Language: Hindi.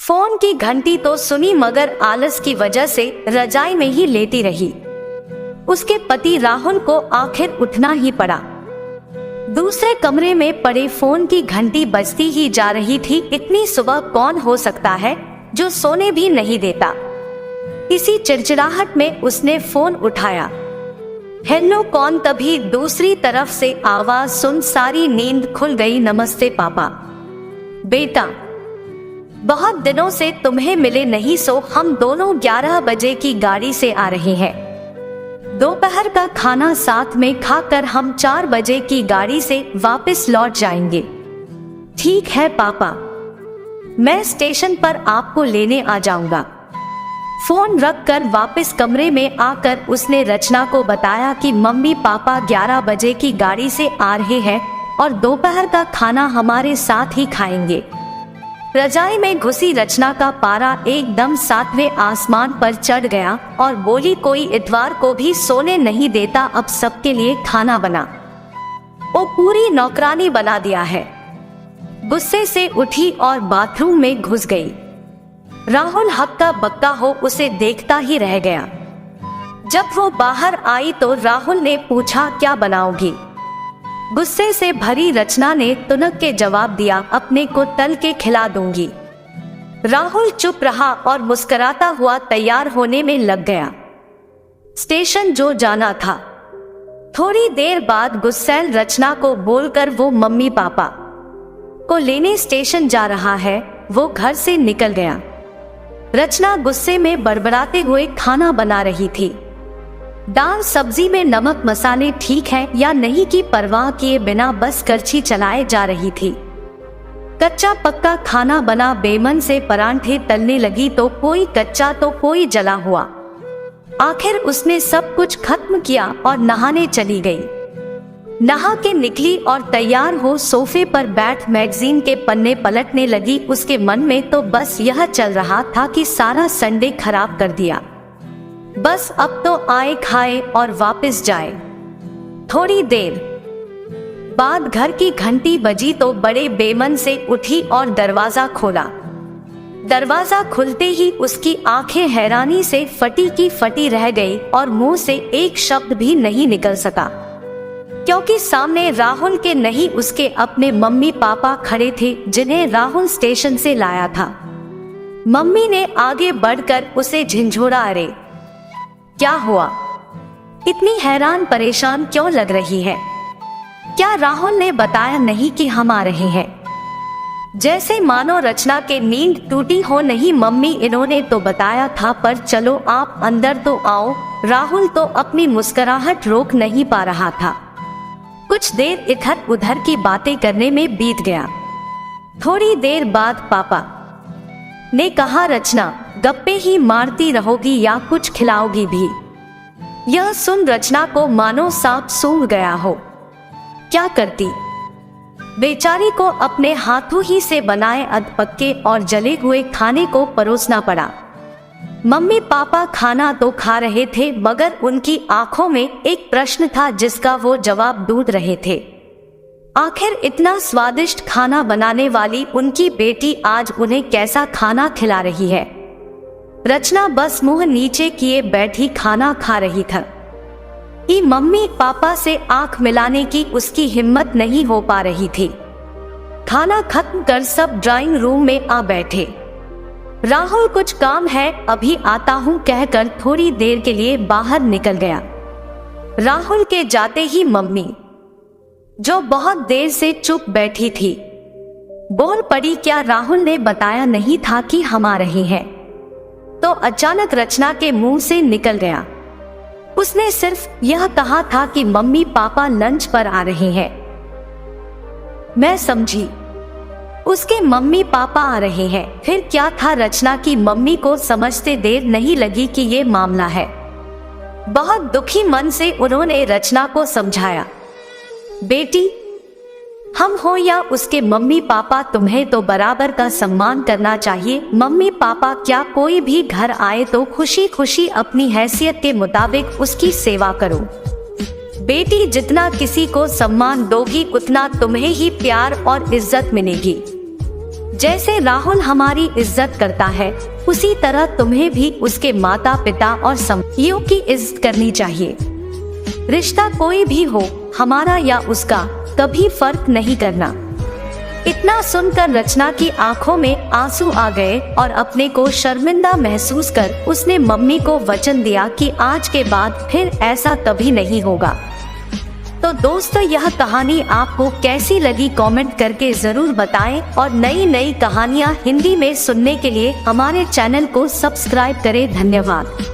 फोन की घंटी तो सुनी मगर आलस की वजह से रजाई में ही लेटी रही। उसके पति राहुल को आखिर उठना ही पड़ा। दूसरे कमरे में पड़े फोन की घंटी बजती ही जा रही थी। इतनी सुबह कौन हो सकता है जो सोने भी नहीं देता। इसी चिड़चिड़ाहट में उसने फोन उठाया। हेलो कौन। तभी दूसरी तरफ से आवाज सुन सारी नींद खुल गई। नमस्ते पापा। बेटा, बहुत दिनों से तुम्हें मिले नहीं, सो हम दोनों 11 बजे की गाड़ी से आ रहे हैं। दोपहर का खाना साथ में खाकर हम 4 बजे की गाड़ी से वापस लौट जाएंगे। ठीक है पापा, मैं स्टेशन पर आपको लेने आ जाऊंगा। फोन रखकर वापस कमरे में आकर उसने रचना को बताया कि मम्मी पापा 11 बजे की गाड़ी से आ रहे हैं और दोपहर का खाना हमारे साथ ही खाएंगे। रजाई में घुसी रचना का पारा एकदम 7वें आसमान पर चढ़ गया और बोली, कोई इतवार को भी सोने नहीं देता, अब सबके लिए खाना बना। वो पूरी नौकरानी बना दिया है। गुस्से से उठी और बाथरूम में घुस गई। राहुल हक्का बक्का हो उसे देखता ही रह गया। जब वो बाहर आई तो राहुल ने पूछा, क्या बनाओगी? गुस्से से भरी रचना ने तुनक के जवाब दिया, अपने को तल के खिला दूंगी। राहुल चुप रहा और मुस्कुराता हुआ तैयार होने में लग गया। स्टेशन जो जाना था। थोड़ी देर बाद गुस्सैल रचना को बोलकर वो मम्मी पापा को लेने स्टेशन जा रहा है, वो घर से निकल गया। रचना गुस्से में बड़बड़ाते हुए खाना बना रही थी। दाल सब्जी में नमक मसाले ठीक है या नहीं की परवाह किए बिना बस करछी चलाए जा रही थी। कच्चा पक्का खाना बना बेमन से परांठे तलने लगी, तो कोई कच्चा तो कोई जला हुआ। आखिर उसने सब कुछ खत्म किया और नहाने चली गई। नहा के निकली और तैयार हो सोफे पर बैठ मैगजीन के पन्ने पलटने लगी। उसके मन में तो बस यह चल रहा था कि सारा संडे खराब कर दिया, बस अब तो आए खाए और वापस जाए। थोड़ी देर बाद घर की घंटी बजी तो बड़े बेमन से उठी और दरवाजा खोला। दरवाजा खुलते ही उसकी आंखें हैरानी से फटी की फटी रह गई और मुंह से एक शब्द भी नहीं निकल सका, क्योंकि सामने राहुल के नहीं उसके अपने मम्मी पापा खड़े थे, जिन्हें राहुल स्टेशन से लाया था। मम्मी ने आगे बढ़कर उसे झिंझोड़ा, अरे क्या हुआ? इतनी हैरान परेशान क्यों लग रही है? क्या राहुल ने बताया नहीं कि हम आ रहे हैं? जैसे मानो रचना के नींद टूटी हो। नहीं मम्मी, इन्होंने तो बताया था, पर चलो आप अंदर तो आओ। राहुल तो अपनी मुस्कुराहट रोक नहीं पा रहा था। कुछ देर इधर उधर की बातें करने में बीत गया। थोड़ी देर बाद पापा ने कहा, रचना गप्पे ही मारती रहोगी या कुछ खिलाओगी भी? यह सुन रचना को मानो सांप सूंघ गया हो। क्या करती? बेचारी को अपने हाथों ही से बनाए अधपक्के और जले हुए खाने को परोसना पड़ा। मम्मी पापा खाना तो खा रहे थे, मगर उनकी आंखों में एक प्रश्न था जिसका वो जवाब ढूंढ रहे थे। आखिर इतना स्वादिष्ट खाना बनाने वाली उनकी बेटी आज उन्हें कैसा खाना खिला रही है? रचना बस मुंह नीचे किए बैठी खाना खा रही था। मम्मी पापा से आंख मिलाने की उसकी हिम्मत नहीं हो पा रही थी। खाना खत्म कर सब ड्राइंग रूम में आ बैठे। राहुल कुछ काम है, अभी आता हूँ कहकर थोड़ी देर के लिए बाहर निकल गया। राहुल के जाते ही मम्मी, जो बहुत देर से चुप बैठी थी, बोल पड़ी, क्या राहुल ने बताया नहीं था कि हम आ रहे हैं? तो अचानक रचना के मुंह से निकल गया, उसने सिर्फ यह कहा था कि मम्मी पापा लंच पर आ रहे हैं। मैं समझी उसके मम्मी पापा आ रहे हैं। फिर क्या था? रचना की मम्मी को समझते देर नहीं लगी कि ये मामला है। बहुत दुखी मन से उन्होंने रचना को समझाया, बेटी, हम हो या उसके मम्मी पापा, तुम्हें तो बराबर का सम्मान करना चाहिए। मम्मी पापा क्या, कोई भी घर आए तो खुशी खुशी अपनी हैसियत के मुताबिक उसकी सेवा करो। बेटी, जितना किसी को सम्मान दोगी उतना तुम्हें ही प्यार और इज्जत मिलेगी। जैसे राहुल हमारी इज्जत करता है, उसी तरह तुम्हें भी उसके माता पिता और संबंधियों की इज्जत करनी चाहिए। रिश्ता कोई भी हो, हमारा या उसका, कभी फर्क नहीं करना। इतना सुनकर रचना की आंखों में आंसू आ गए और अपने को शर्मिंदा महसूस कर उसने मम्मी को वचन दिया कि आज के बाद फिर ऐसा कभी नहीं होगा। तो दोस्तों, यह कहानी आपको कैसी लगी कमेंट करके जरूर बताएं और नई नई कहानियां हिंदी में सुनने के लिए हमारे चैनल को सब्सक्राइब करें। धन्यवाद।